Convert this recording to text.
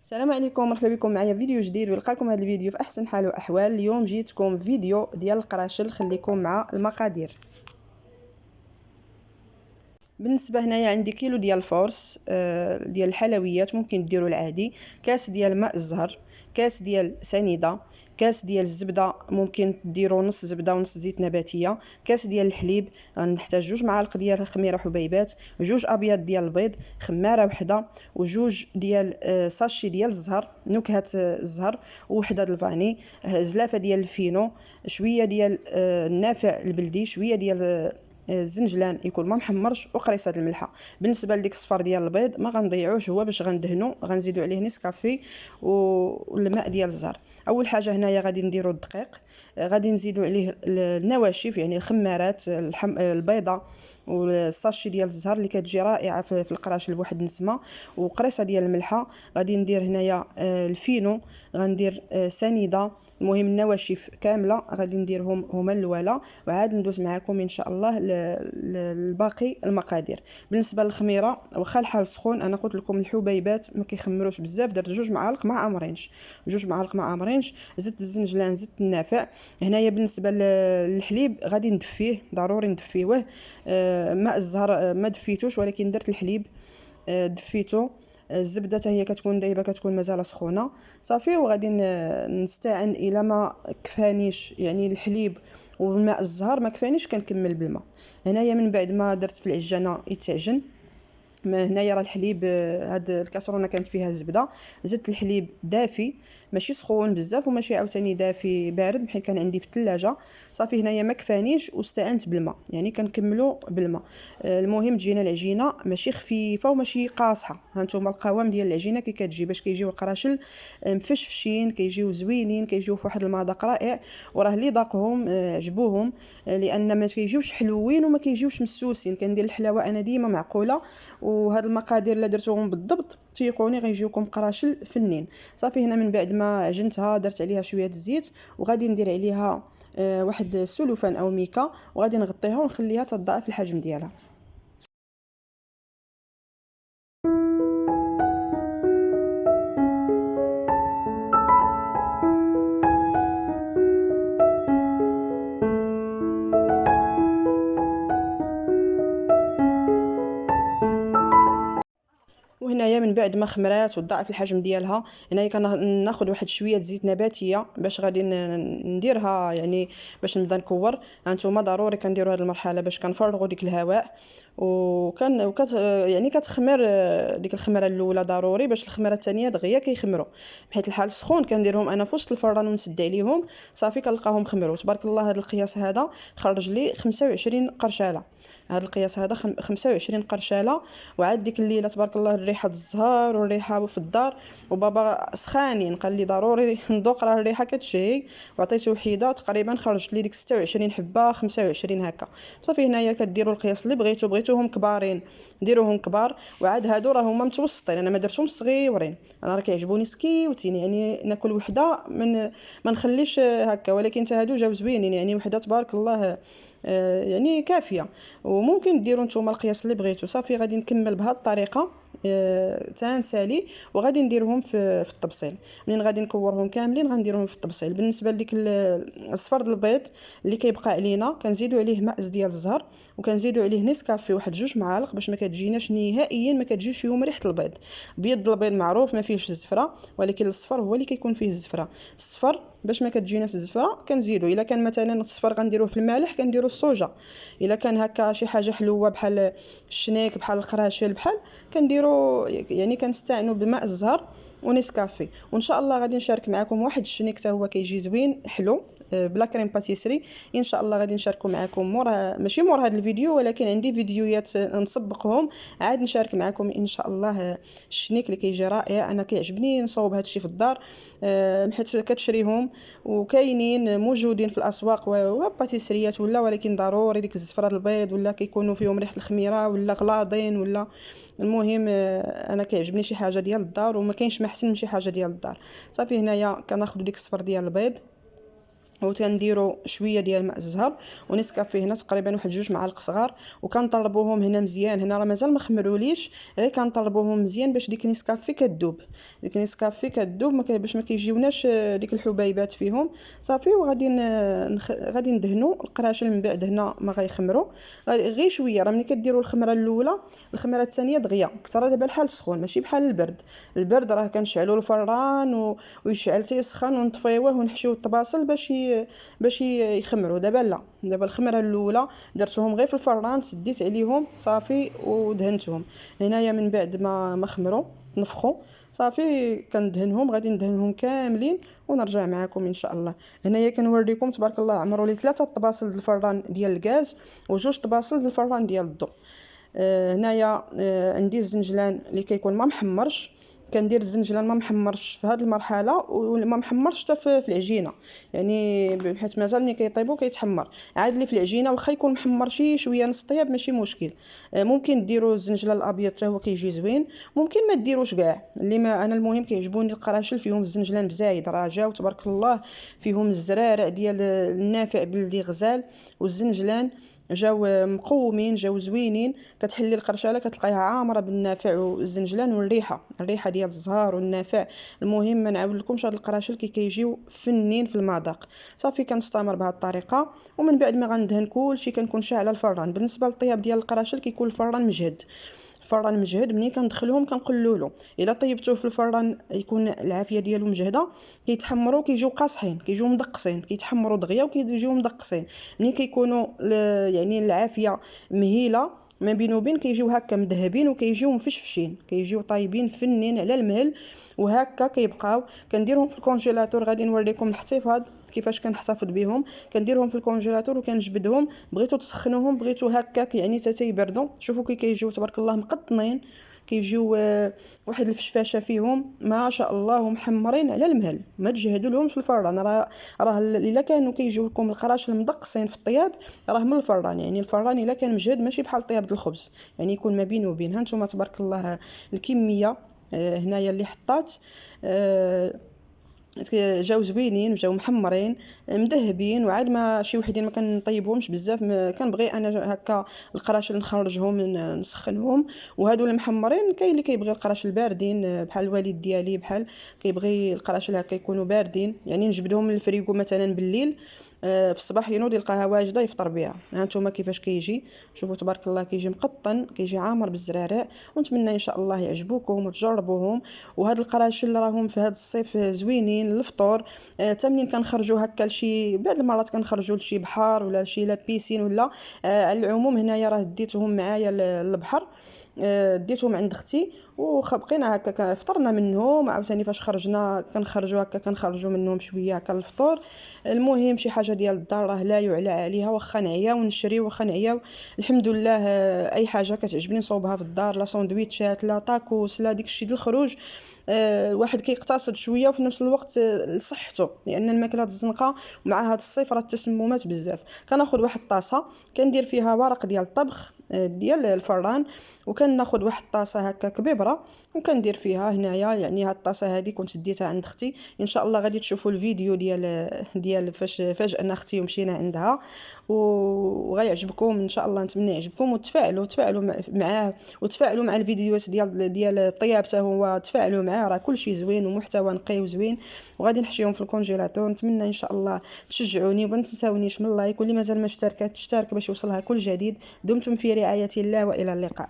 السلام عليكم، مرحبا بكم معايا فيديو جديد. ولقاكم هذا الفيديو في احسن حال واحوال. اليوم جيتكم فيديو ديال القراشل، خليكم مع المقادير. بالنسبه هنايا عندي كيلو ديال الفورس ديال الحلويات، ممكن ديروا العادي، كاس ديال ماء الزهر، كاس ديال سنيده، كاس ديال الزبده، ممكن ديروا نص زبده ونص زيت نباتيه، كاس ديال الحليب، غنحتاج 2 معالق ديال خميره حبيبات، 2 ابيض ديال البيض، خماره وحده، وجوج ديال ساشي ديال الزهر، نكهه الزهر، وحده د الفاني، زلافه ديال الفينو، شويه ديال النافع البلدي، شويه ديال الزنجلان يكون ما محمرش، وقريصه الملحه. بالنسبه لديك الصفار ديال البيض ما غنضيعوش، هو باش غندهنو، غنزيدو عليه نسكافي والماء ديال الزهر. اول حاجه هنايا غادي نديرو الدقيق، غادي نزيدو عليه النواشف يعني الخمارات، البيضه، والساشي ديال الزهر اللي كتجي رائعه في القراش بواحد النسمه، وقريصه ديال الملحه. غادي ندير هنايا الفينو، غندير سنيده، المهم النواشف كامله غادي نديرهم هما الاولى، وعاد ندوز معكم ان شاء الله الباقي المقادير. بالنسبه للخميره، واخا الحال سخون، انا قلت لكم الحبيبات ما كيخمروش بزاف، درت 2 معالق مع امرينش، 2 معالق مع امرينش، زدت الزنجلان، زدت النافع. هنايا بالنسبه للحليب غادي ندفيه، ضروري ندفيوه. ماء الزهر ما دفيتوش، ولكن درت الحليب دفيتو. الزبده حتى هي كتكون دايبه، كتكون مازال سخونه صافي. وغادي نستعن الى ما كفانيش، يعني الحليب والماء الزهر ما كفانيش، كنكمل بالماء. هنايا من بعد ما درت في العجانه يتعجن، ما هنايا راه الحليب، هاد الكاسرونه كانت فيها الزبده، زدت الحليب دافي، ماشي سخون بزاف وماشي عاوتاني دافي بارد، بحيث كان عندي في الثلاجه. صافي هنايا ما كفانيش واستعنت بالماء، يعني كنكملوا بالماء. المهم تجينا العجينه ماشي خفيفه وماشي قاصحه. هانتوما القوام ديال العجينه كي كتجي، باش كيجيو القراشل مفشفشين، كيجيو زوينين، كيجيو فواحد المذاق رائع. وراه اللي ذاقهم عجبوهم، لان ما كيجيوش حلوين وما كيجيوش مسوسين. كندير الحلاوه انا ديما معقوله، وهاد المقادير اللي درتوهم بالضبط تيقوني غيجيوكم قراشل فنين. صافي هنا من بعد ما عجنتها درت عليها شويه الزيت، وغادي ندير عليها واحد السلوفان او ميكا، وغادي نغطيها ونخليها تضاعف الحجم ديالها. وهنايا من بعد ما خمرات وضاعف الحجم ديالها، هنايا كناخذ واحد شويه زيت نباتيه باش غادي نديرها، يعني باش نبدا نكور. هانتوما ضروري كنديروا هذه المرحله باش كنفرغوا ديك الهواء، يعني كتخمر ديك الخمره الاولى ضروري، باش الخمره الثانيه دغيا كيخمروا. بحيث الحال سخون كنديرهم انا في وسط الفران ونسد عليهم، صافي كنلقاهم خمروا. تبارك الله، هذا القياس هذا خرج لي 25 قرشاله. هذا القياس هذا 25 قرشاله. وعاد ديك الليله تبارك الله الريحه الزهر والريحه في الدار، وبابا سخانين قال لي ضروري نذوق، راه الريحه كتشهي. وعطيته وحيده تقريبا خرجت لي ديك 26 حبه 25 هكا. صافي هنايا كديروا القياس اللي بغيتوهم كبارين ديروهم كبار، وعاد هادو راه هما متوسطين، انا ما درتهمش صغيورين، انا راه كيعجبوني سكيوتين، يعني ناكل وحده من ما نخليش هكا. ولكن حتى هادو جاو زوينين، يعني وحده تبارك الله يعني كافيه. وممكن ديروا نتوما القياس اللي بغيتو. صافي غادي نكمل بهذه الطريقه تنسالي، وغادي نديرهم في الطبسيل. منين غادي نكورهم كاملين غنديرهم في الطبسيل. بالنسبه لديك الصفر ديال البيض اللي كيبقى علينا، كنزيدوا عليه ماء ديال الزهر، وكنزيدوا عليه نسكافي واحد 2 معالق، باش ما كتجيناش نهائيا، ما كتجيش فيهم ريحه البيض. بيض البيض معروف ما فيهش الزفره، ولكن الصفر هو اللي كيكون فيه الزفره. الصفر باش ما كتجيناش الزفره كنزيدوا، الا كان مثلا الصفر غنديروه في المالح كنديروا الصوجه، الا كان هكا شي حاجه حلوه بحال الشنيك بحال القراشل بحال، كنديروا يعني كنستعنوا بماء الزهر ونسكافي. وان شاء الله غادي نشارك معكم واحد الشنيك حتى هو كيجي زوين حلو بلا كريم باتيسري. ان شاء الله غادي نشاركو معكم ماشي مور هذا الفيديو، ولكن عندي فيديوهات نسبقهم عاد نشارك معكم ان شاء الله. الشنيك اللي كيجي رائع، انا كيعجبني نصوب هذا الشيء في الدار، حيت كتشريهم وكاينين موجودين في الاسواق وباتيسريات ولا، ولكن ضروري ديك الزفره البيض ولا كيكونوا فيهم ريحه الخميره ولا غلاضين ولا. المهم انا كيعجبني شي حاجه ديال الدار، وما كاينش ما احسن من شي حاجه ديال الدار. صافي هنايا كناخذ ديك الصفر ديال البيض وتنديروا شويه ديال ماء الزهر ونسكافيه هنا تقريبا واحد 2 معالق صغار، وكنطربوهم هنا مزيان. هنا راه مازال ما خمروليش، غير كنطربوهم مزيان باش ديك نسكافي كدوب، ديك نسكافي كدوب باش ما كيجيوناش ديك الحبيبات فيهم. صافي وغادي غادي ندهنوا القراشل من بعد. هنا ما غيخمروا غير شويه، راه ملي كديروا الخمره الاولى الخمره الثانيه دغيا كثر دابا الحال سخون ماشي بحال البرد. البرد راه كنشعلوا الفران ويشعل تيسخن ونطفيوه ونحشيو الطباصل باش يخمروا. دابا لا، دابا الخمره الاولى درتهم غير في الفران، سديت عليهم صافي ودهنتهم. هنايا من بعد ما خمروا نفخوا صافي كندهنهم، غادي ندهنهم كاملين ونرجع معكم ان شاء الله. هنايا كنوريكم تبارك الله عمروا لي 3 طباصل الفران ديال الغاز و2 طباصل الفران ديال الضوء. هنايا عندي الزنجلان اللي كيكون ما محمرش، كندير الزنجلان ما محمرش في هذه المرحله وما محمرش حتى في العجينه، يعني حيت مازال ملي كيطيبوا كيتحمر. عاد اللي في العجينه واخا يكون محمر شي شويه نص طياب ماشي مشكل. ممكن ديروا الزنجلان الابيض حتى هو كيجي زوين، ممكن ما ديروش كاع. اللي ما انا المهم كيعجبوني القراشل فيهم الزنجلان بزايد، راه جاو تبارك الله فيهم الزرارع ديال النافع بلدي غزال والزنجلان جاو مقومين، جاو زوينين. كتحلي القرشاله كتلقايها عامره بالنافع والزنجلان الريحه ديال الزهر والنافع. المهم ما نعاود لكمش هاد القراشل كيجيو فنين في المذاق. صافي كنستمر بهذه الطريقه، ومن بعد ما غندهن كلشي كنكون شاعله الفران. بالنسبه للطياب ديال القراشل كيكون الفران مجهد، الفران مجهد. ملي كندخلهم كنقلولو، الا طيبتوه في الفران يكون العافيه ديالو مجهده كيتحمروا كيجيو قاصحين، كيجيو مدقسين، كيتحمروا دغيا وكيجيو مدقسين. ملي كيكونوا يعني العافيه مهيله ما بين وبين كيجيو هكا مذهبين وكيجيو مفشفشين، كيجيو طايبين فنين على المهل وهكا كيبقاو. كنديرهم في الكونجيلاتور، غادي نوريكم الاحتفاظ كيفاش كنحتفظ بهم. كنديرهم في الكونجيلاتور وكنجبدهم، بغيتو تسخنوهم بغيتو هكاك يعني حتى يبردوا. شوفوا كي كيجيو تبارك الله مقطنين، كيجيو واحد الفشفاشه فيهم ما شاء الله ومحمرين على المهل. ما تجهدوا لهم في الفران، راه الا كانوا كيجيو لكم القراشل مدقسين في الطياب راه من الفران. يعني الفران الا كان مجهد ماشي بحال طياب الخبز، يعني يكون ما بين وبين. ها نتوما تبارك الله الكميه هنايا اللي حطات جاو زوينين وجاو محمرين مذهبين. وعاد ما شي وحدين ما كنطيبهمش بزاف، كنبغي انا هكا القراشل نخرجهم نسخنهم. وهادو المحمرين كاين اللي كيبغي القراشل باردين بحال الوالد ديالي، بحال كيبغي القراشل هكا يكونوا باردين، يعني نجبدهم من الفريغو مثلا بالليل في الصباح ينوض يلقاها واجده يفطر بها. ها نتوما كيفاش كيجي، شوفوا تبارك الله كيجي مقطن كيجي عامر بالزرارع. ونتمنى ان شاء الله يعجبوكم وتجربوهم. وهاد القراشل راهم في هاد الصيف زوينين للفطور. حتى منين كنخرجوا هكا لشي بعض المرات كنخرجوا لشي بحر ولا لشي لابيسين ولا على العموم هنايا راه ديتهم معايا للبحر، ديتهم عند اختي وبقينا هكا فطرنا منهم. عاوتاني فاش خرجنا كنخرجوا هكا كنخرجوا منهم شويه هكا للفطور. المهم شي حاجه ديال الدار راه لا يعلى عليها، واخا نعيا ونشري واخا نعيا الحمد لله. اي حاجه كتعجبني نصوبها في الدار، لا ساندويتشات لا طاكوس لا داكشي ديال الخروج. الواحد كيقتصد شويه وفي نفس الوقت لصحته، لان الماكله الزنقه ومع هذا الصيف راه التسممات بزاف. كناخذ واحد الطاسه كندير فيها ورق ديال الطبخ ديال الفران، وكناخذ واحد الطاسه هكا كبيبره وكندير فيها هنايا. يعني هاد الطاسه هذه كنت ديتها عند اختي، ان شاء الله غادي تشوفوا الفيديو ديال فاش فاجئنا اختي ومشينا عندها وغيعجبكم ان شاء الله. نتمنى يعجبكم وتفاعلوا معاه وتفاعلوا مع الفيديوهات ديال الطياب حتى هو تفاعلوا معاه. راه كلشي زوين ومحتوى نقي وزوين. وغادي نحشيهم في الكونجيلاتور. نتمنى ان شاء الله تشجعوني وما تنساونيش من اللايك، واللي مازال ما اشتركت تشترك باش يوصلها كل جديد. دمتم في رعايه الله والى اللقاء.